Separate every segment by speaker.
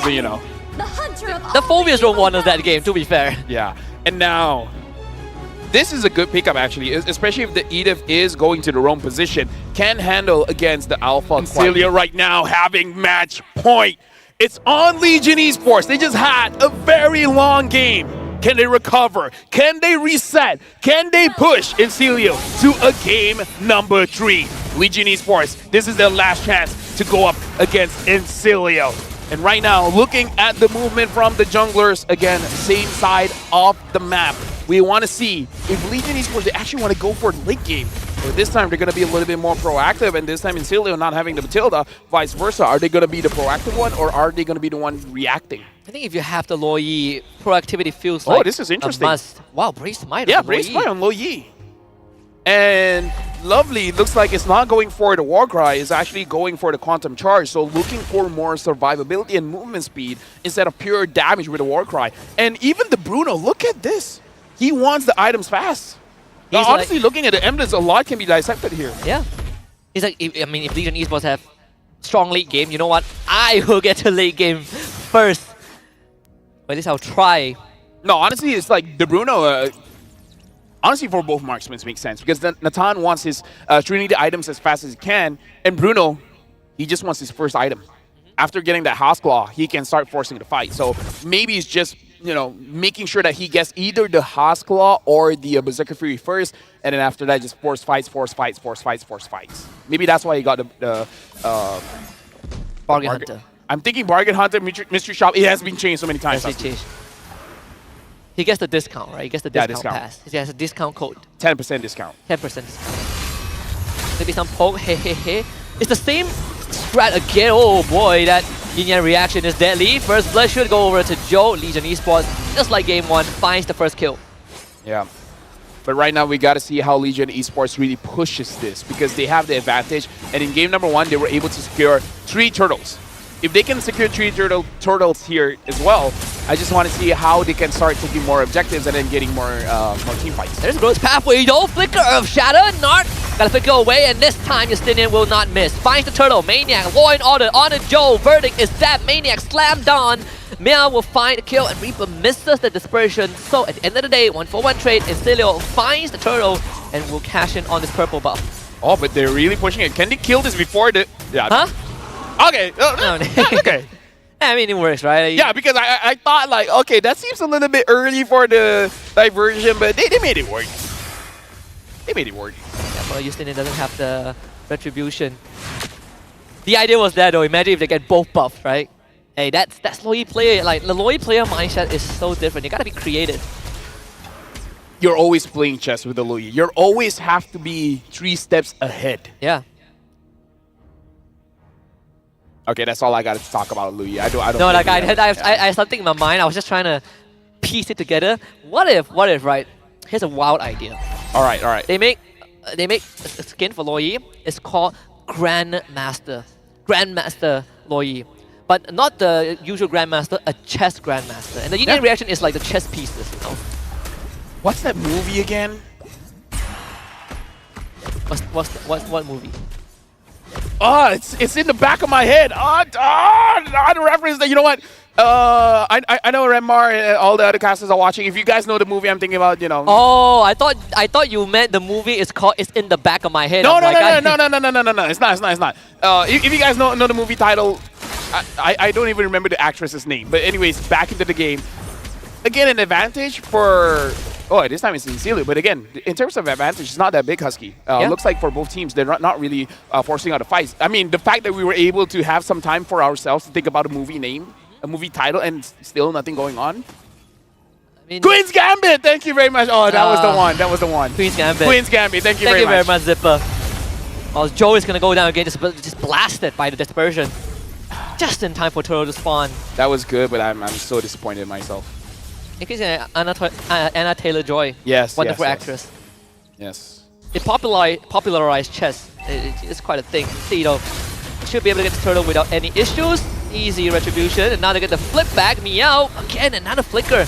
Speaker 1: but you know.
Speaker 2: The Phobias don't want us that game, to be fair.
Speaker 1: Yeah. And now, this is a good pickup actually, especially if the Edith is going to the wrong position. Can handle against the Alpha. INSILIO right now having match point. It's on Legion Esports. They just had a very long game. Can they recover? Can they reset? Can they push INSILIO to a game number 3? Legion Esports, this is their last chance to go up against INSILIO. And right now, looking at the movement from the junglers, again, same side of the map. We want to see if Legion Esports, they actually want to go for late game. Or this time, they're going to be a little bit more proactive, and this time INSILIO not having the Matilda, vice versa. Are they going to be the proactive one, or are they going to be the one reacting?
Speaker 2: I think if you have the Lo Yi, proactivity feels like
Speaker 1: this is interesting.
Speaker 2: A must. Wow, Brave Smite.
Speaker 1: Yeah, Brave Smite on Lo Yi. And Lovely looks like it's not going for the Warcry, it's actually going for the Quantum Charge. So looking for more survivability and movement speed instead of pure damage with the Warcry. And even the Bruno, look at this. He wants the items fast. Now, honestly, looking at the emblems, a lot can be dissected here.
Speaker 2: Yeah. He's like, if Legion Esports have strong late game, you know what? I will get to late game first. But at least I'll try.
Speaker 1: No, honestly, it's like the Bruno, honestly, for both marksmen makes sense. Because Natan wants his Trinity items as fast as he can. And Bruno, he just wants his first item. After getting that House Claw, he can start forcing the fight. So maybe it's just, you know, making sure that he gets either the House Claw or the Berserker Fury first, and then after that, just force fights. Maybe that's why he got the
Speaker 2: Bargain Hunter.
Speaker 1: I'm thinking Bargain Hunter, Mystery Shop. It has been changed so many times.
Speaker 2: He gets the discount, right? He gets the discount pass. He has a discount code.
Speaker 1: 10% discount.
Speaker 2: 10% discount. Maybe some poke. Hey. It's the same strat again. Oh boy, that Yin reaction is deadly. First blood should go over to Joe. Legion Esports, just like game 1, finds the first kill.
Speaker 1: Yeah. But right now, we got to see how Legion Esports really pushes this, because they have the advantage. And in game number 1, they were able to secure 3 turtles. If they can secure 3 turtles here as well, I just want to see how they can start taking more objectives and then getting more team fights.
Speaker 2: There's Growth Pathway, though. Flicker of Shatter. Not gotta flicker away, and this time Justinian will not miss. Finds the turtle. Maniac, Law and Order on a Joe. Verdict is that Maniac slammed on. Meow will find a kill, and Reaper misses the dispersion. So at the end of the day, 1-for-1 trade. INSILIO finds the turtle and will cash in on this purple buff.
Speaker 1: Oh, but they're really pushing it. Can they kill this before the... Yeah.
Speaker 2: Huh?
Speaker 1: Okay. Okay.
Speaker 2: I mean, it works, right?
Speaker 1: Yeah, because I thought, like, okay, that seems a little bit early for the diversion, but they made it work. They made it work.
Speaker 2: Yeah, but Justinian doesn't have the retribution. The idea was that, though. Imagine if they get both buffs, right? Hey, that's Lo Yi player. Like, the Lo Yi player mindset is so different. You gotta be creative.
Speaker 1: You're always playing chess with the Lo Yi. You always have to be 3 steps ahead.
Speaker 2: Yeah.
Speaker 1: Okay, that's all I got to talk about Lo Yi. I don't.
Speaker 2: No, like I had something in my mind. I was just trying to piece it together. What if, right? Here's a wild idea.
Speaker 1: All right.
Speaker 2: They make a skin for Lo Yi. It's called Grandmaster Lo Yi, but not the usual Grandmaster, a chess Grandmaster. And the Yin reaction is like the chess pieces. You know?
Speaker 1: What's that movie again?
Speaker 2: What movie?
Speaker 1: Oh, it's in the back of my head. I don't reference that. You know what? I know Remar and all the other casters are watching. If you guys know the movie, I'm thinking about, you know.
Speaker 2: Oh, I thought you meant the movie is called It's in the Back of My Head.
Speaker 1: No. It's not. If you guys know the movie title, I don't even remember the actress's name. But anyways, back into the game. Again, an advantage for... Oh, this time it's INSILIO. But again, in terms of advantage, it's not that big, Husky. Looks like for both teams, they're not really forcing out the fights. I mean, the fact that we were able to have some time for ourselves to think about a movie name, a movie title, and still nothing going on. I mean, Queen's Gambit! Thank you very much. Oh, that was the one.
Speaker 2: Queen's Gambit.
Speaker 1: Queen's Gambit. Thank you very much.
Speaker 2: Zipper. Oh, Joe is going to go down again, just blasted by the dispersion. Just in time for Turtle to spawn.
Speaker 1: That was good, but I'm so disappointed in myself.
Speaker 2: In case Anna Taylor-Joy.
Speaker 1: Yes,
Speaker 2: wonderful actress.
Speaker 1: Yes.
Speaker 2: It popularized chess. It's quite a thing. See, though, should be able to get the turtle without any issues. Easy retribution, and now they get the flip back. Meow again, another flicker.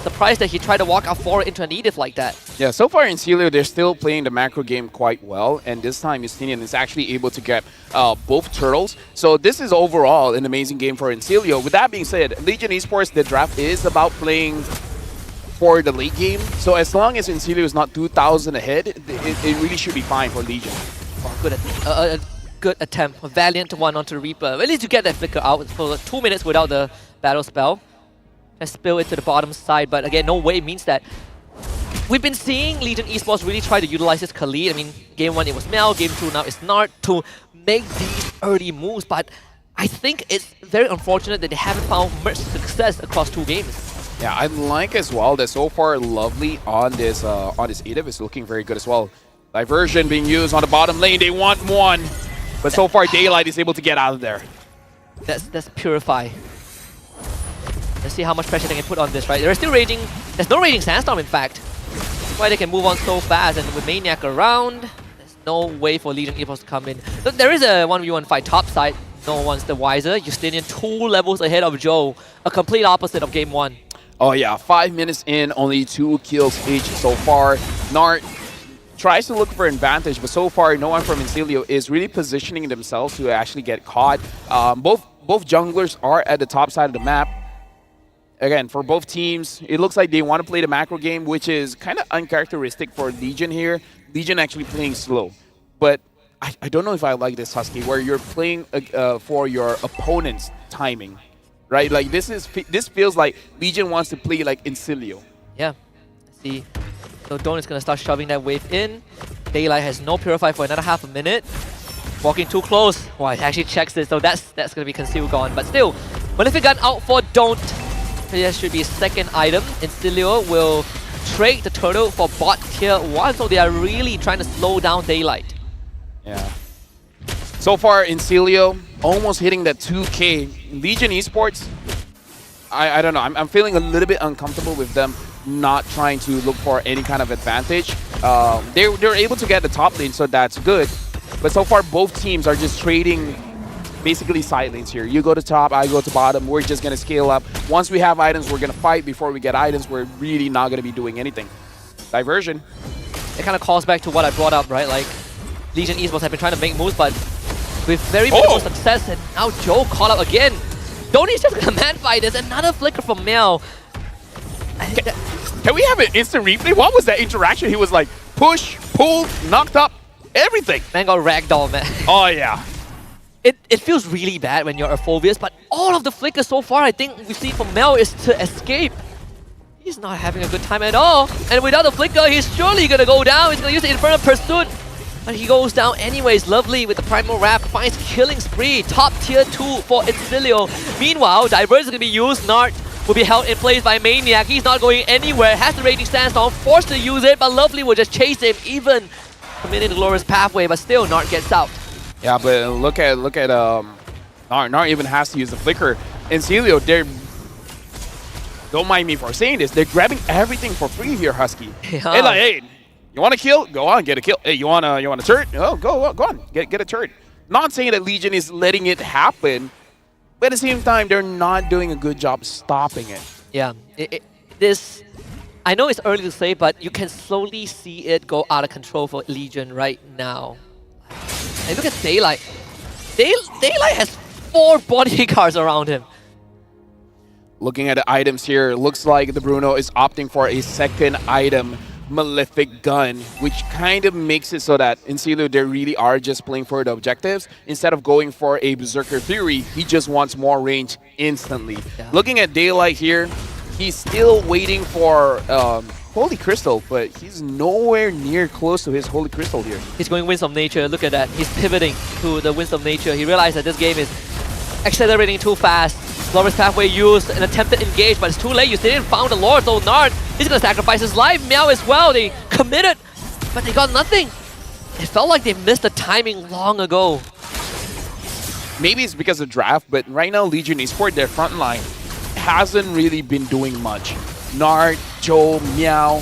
Speaker 2: surprised that he tried to walk out forward into an Edith like that.
Speaker 1: Yeah, so far in INSILIO, they're still playing the macro game quite well, and this time Justinian is actually able to get both turtles. So this is overall an amazing game for INSILIO. With that being said, Legion Esports, the draft is about playing for the late game. So as long as INSILIO is not 2,000 ahead, it really should be fine for Legion.
Speaker 2: Oh, good attempt. A valiant one onto the Reaper. At least you get that flicker out for 2 minutes without the battle spell. Just spill it to the bottom side, but again, no way means that. We've been seeing Legion Esports really try to utilize this Khalid. I mean, game 1 it was Mel, game 2 now it's Nart to make these early moves, but I think it's very unfortunate that they haven't found much success across 2 games.
Speaker 1: Yeah, I like as well that so far Lovely on this Edith is looking very good as well. Diversion being used on the bottom lane, they want one, but so far Daylight is able to get out of there.
Speaker 2: That's Purify. Let's see how much pressure they can put on this, right? There's still raging. There's no raging sandstorm, in fact. That's why they can move on so fast. And with Maniac around, there's no way for Legion Esports to come in. There is a 1v1 fight top side. No one's the wiser. Justinian 2 levels ahead of Joe. A complete opposite of game 1.
Speaker 1: Oh yeah, 5 minutes in, only 2 kills each so far. Nart tries to look for an advantage, but so far no one from INSILIO is really positioning themselves to actually get caught. Both junglers are at the top side of the map. Again, for both teams, it looks like they want to play the macro game, which is kind of uncharacteristic for Legion here. Legion actually playing slow. But I don't know if I like this, Husky, where you're playing for your opponent's timing, right? Like this feels like Legion wants to play like INSILIO.
Speaker 2: Yeah. See, so Dawn is going to start shoving that wave in. Daylight has no Purify for another half a minute. Walking too close. Well, it actually checks it, so that's going to be concealed gone. But still, Malefic Gun out for Don't. There should be a second item. INSILIO will trade the turtle for bot tier 1, so they are really trying to slow down Daylight.
Speaker 1: Yeah. So far, INSILIO almost hitting that 2K. Legion Esports, I don't know. I'm feeling a little bit uncomfortable with them not trying to look for any kind of advantage. They're able to get the top lane, so that's good. But so far, both teams are just trading basically side lanes here. You go to top, I go to bottom. We're just going to scale up. Once we have items, we're going to fight. Before we get items, we're really not going to be doing anything. Diversion.
Speaker 2: It kind of calls back to what I brought up, right? Like, Legion Esports have been trying to make moves, but with very minimal success. And now Joe caught up again. Donnie's just going to man fight this. Another flicker from Mel.
Speaker 1: Can we have an instant replay? What was that interaction? He was like, push, pull, knocked up, everything.
Speaker 2: Man got ragdoll, man.
Speaker 1: Oh, yeah.
Speaker 2: It feels really bad when you're a Phobius, but all of the flickers so far I think we've seen from Mel is to escape. He's not having a good time at all. And without the flicker, he's surely going to go down. He's going to use the Infernal Pursuit. But he goes down anyways. Lovely with the Primal Wrap. Finds Killing Spree. Top tier 2 for INSILIO. Meanwhile, Diverse is going to be used. Nart will be held in place by Maniac. He's not going anywhere. Has the Raging Sandstorm. Forced to use it, but Lovely will just chase him. Even committing the Glorious Pathway, but still Nart gets out.
Speaker 1: Yeah, but look at Nart even has to use the flicker. INSILIO, don't mind me for saying this, they're grabbing everything for free here, Husky.
Speaker 2: Yeah.
Speaker 1: Hey, like, hey, you want a kill? Go on, get a kill. Hey, you want a turret? Oh, go on, get a turret. Not saying that Legion is letting it happen, but at the same time, they're not doing a good job stopping it.
Speaker 2: Yeah, this, I know it's early to say, but you can slowly see it go out of control for Legion right now. And look at Daylight. Daylight has 4 bodyguards around him.
Speaker 1: Looking at the items here, looks like the Bruno is opting for a second item, Malefic Gun, which kind of makes it so that INSILIO, they really are just playing for the objectives. Instead of going for a Berserker Fury, he just wants more range instantly. Yeah. Looking at Daylight here, he's still waiting for Holy Crystal, but he's nowhere near close to his Holy Crystal here.
Speaker 2: He's going Winds of Nature. Look at that. He's pivoting to the Winds of Nature. He realized that this game is accelerating too fast. Glorious Pathway used an attempted engage, but it's too late. You didn't found the Lord, so Nart, he's going to sacrifice his life. Meow as well. They committed, but they got nothing. It felt like they missed the timing long ago.
Speaker 1: Maybe it's because of draft, but right now Legion Esports, their front line hasn't really been doing much. Nart, Joe, Meow.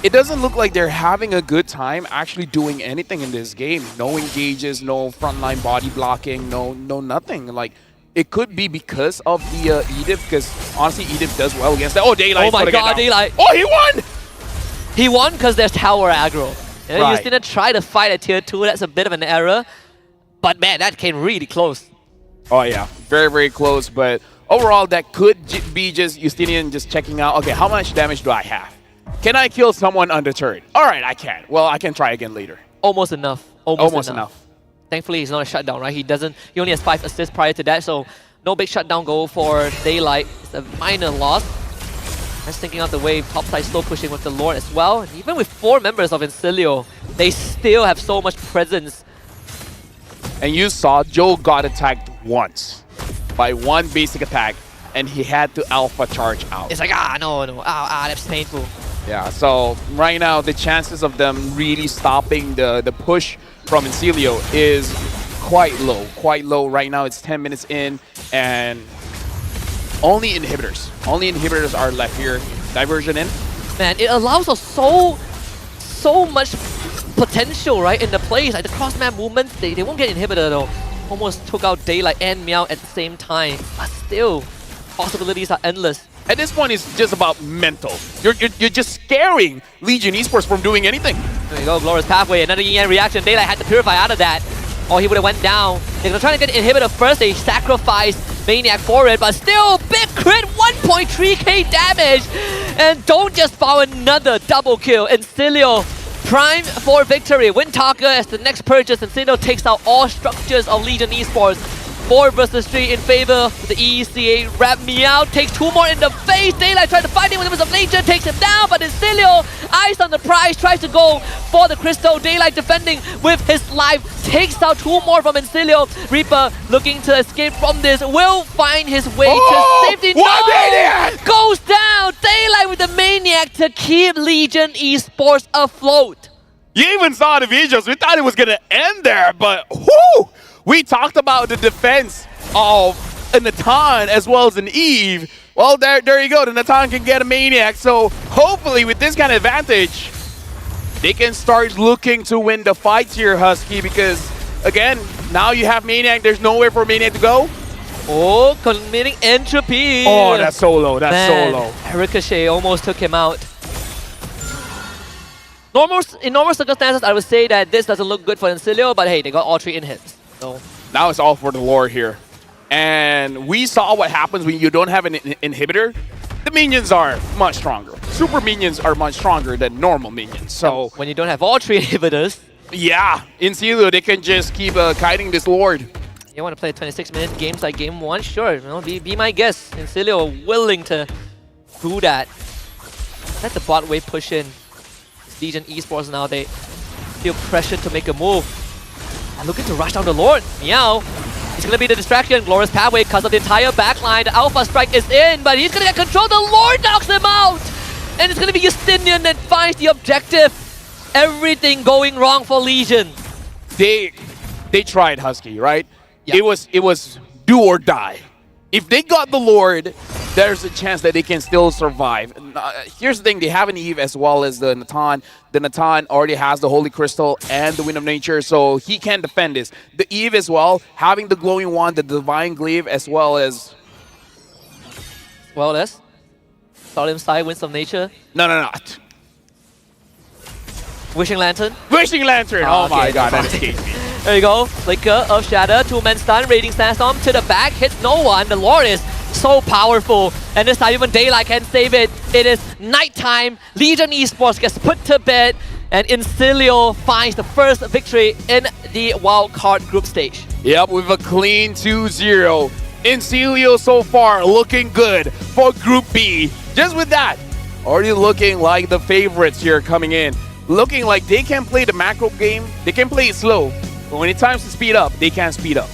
Speaker 1: It doesn't look like they're having a good time actually doing anything in this game. No engages, no frontline body blocking, no nothing. Like, it could be because of the Edith, because honestly, Edith does well against that. Oh, Daylight.
Speaker 2: Oh my god, Daylight.
Speaker 1: Oh, he won!
Speaker 2: He won because there's tower aggro. And
Speaker 1: Right.
Speaker 2: you didn't try to fight at tier 2, that's a bit of an error. But man, that came really close.
Speaker 1: Oh yeah, very, very close. But overall, that could be just Justinian just checking out, okay, how much damage do I have? Can I kill someone undeterred? All right, I can. Well, I can try again later.
Speaker 2: Almost enough.
Speaker 1: Almost enough.
Speaker 2: Thankfully, he's not a shutdown, right? He only has 5 assists prior to that, so no big shutdown goal for Daylight. It's a minor loss. Just thinking out the wave, topside slow pushing with the Lord as well. And even with 4 members of INSILIO, they still have so much presence.
Speaker 1: And you saw Joe got attacked once by one basic attack, and he had to alpha charge out.
Speaker 2: It's like, no, that's painful.
Speaker 1: Yeah, so right now, the chances of them really stopping the push from INSILIO is quite low right now. It's 10 minutes in, and only inhibitors are left here. Diversion in.
Speaker 2: Man, it allows us so much potential, right, in the plays. Like the cross-map movements, they won't get inhibitor though. Almost took out Daylight and Meow at the same time. But still, possibilities are endless.
Speaker 1: At this point, it's just about mental. You're just scaring Legion Esports from doing anything.
Speaker 2: There you go, Glorious Pathway, another yin reaction. Daylight had to purify out of that, or he would have went down. They're trying to get inhibitor first. They sacrifice Maniac for it, but still, big crit, 1.3k damage. And don't just foul another double kill. INSILIO prime for victory. Windtalker as the next purchase. INSILIO takes out all structures of Legion Esports. 4 versus 3 in favor of the ECA. Wrap Meow takes 2 more in the face. Daylight tried to fight him with members of nature, takes him down, but INSILIO, eyes on the prize, tries to go for the crystal. Daylight defending with his life, takes out 2 more from INSILIO. Reaper looking to escape from this, will find his way to safety.
Speaker 1: Maniac!
Speaker 2: Goes down. Daylight with the Maniac to keep Legion Esports afloat.
Speaker 1: You even saw the visuals. We thought it was gonna end there, but whoo! We talked about the defense of a Natan as well as an Eve. Well, there you go. The Natan can get a Maniac. So hopefully with this kind of advantage, they can start looking to win the fights here, Husky, because again, now you have Maniac. There's nowhere for Maniac to go.
Speaker 2: Oh, committing entropy.
Speaker 1: Oh, that's so low. That's so low.
Speaker 2: Ricochet almost took him out. In normal circumstances, I would say that this doesn't look good for INSILIO, but hey, they got all 3 in-hits. So
Speaker 1: now it's all for the Lord here. And we saw what happens when you don't have an inhibitor. The minions are much stronger. Super minions are much stronger than normal minions. So
Speaker 2: when you don't have all 3 inhibitors,
Speaker 1: yeah, INSILIO, they can just keep kiting this Lord.
Speaker 2: You want to play 26-minute games like game 1? Sure, you know, be my guest. INSILIO are willing to do that. Let the bot wave push in. Legion Esports now, they feel pressured to make a move. And looking to rush down the Lord. Meow. He's going to be the distraction. Glorious Pathway cuts up the entire backline. The Alpha Strike is in, but he's going to get control. The Lord knocks him out. And it's going to be Justinian that finds the objective. Everything going wrong for Legion.
Speaker 1: They tried, Husky, right?
Speaker 2: Yeah.
Speaker 1: It was do or die. If they got the Lord, there's a chance that they can still survive. Here's the thing, they have an Eve as well as the Natan. The Natan already has the Holy Crystal and the Wind of Nature, so he can defend this. The Eve as well, having the Glowing Wand, the Divine Glaive, as well as...
Speaker 2: Solemn Side, Winds of Nature.
Speaker 1: No.
Speaker 2: Wishing Lantern.
Speaker 1: Wishing Lantern! Oh my god, that escaped me.
Speaker 2: There you go. Flicker of Shatter. 2-man stun. Raiding Sandstorm to the back. Hits no one. The Lord is so powerful. And this time even Daylight can save it. It is nighttime. Legion Esports gets put to bed. And INSILIO finds the first victory in the wildcard group stage.
Speaker 1: Yep, with a clean 2-0. INSILIO so far looking good for Group B. Just with that, already looking like the favorites here coming in. Looking like they can play the macro game. They can play it slow. But when it's time to speed up, they can't speed up.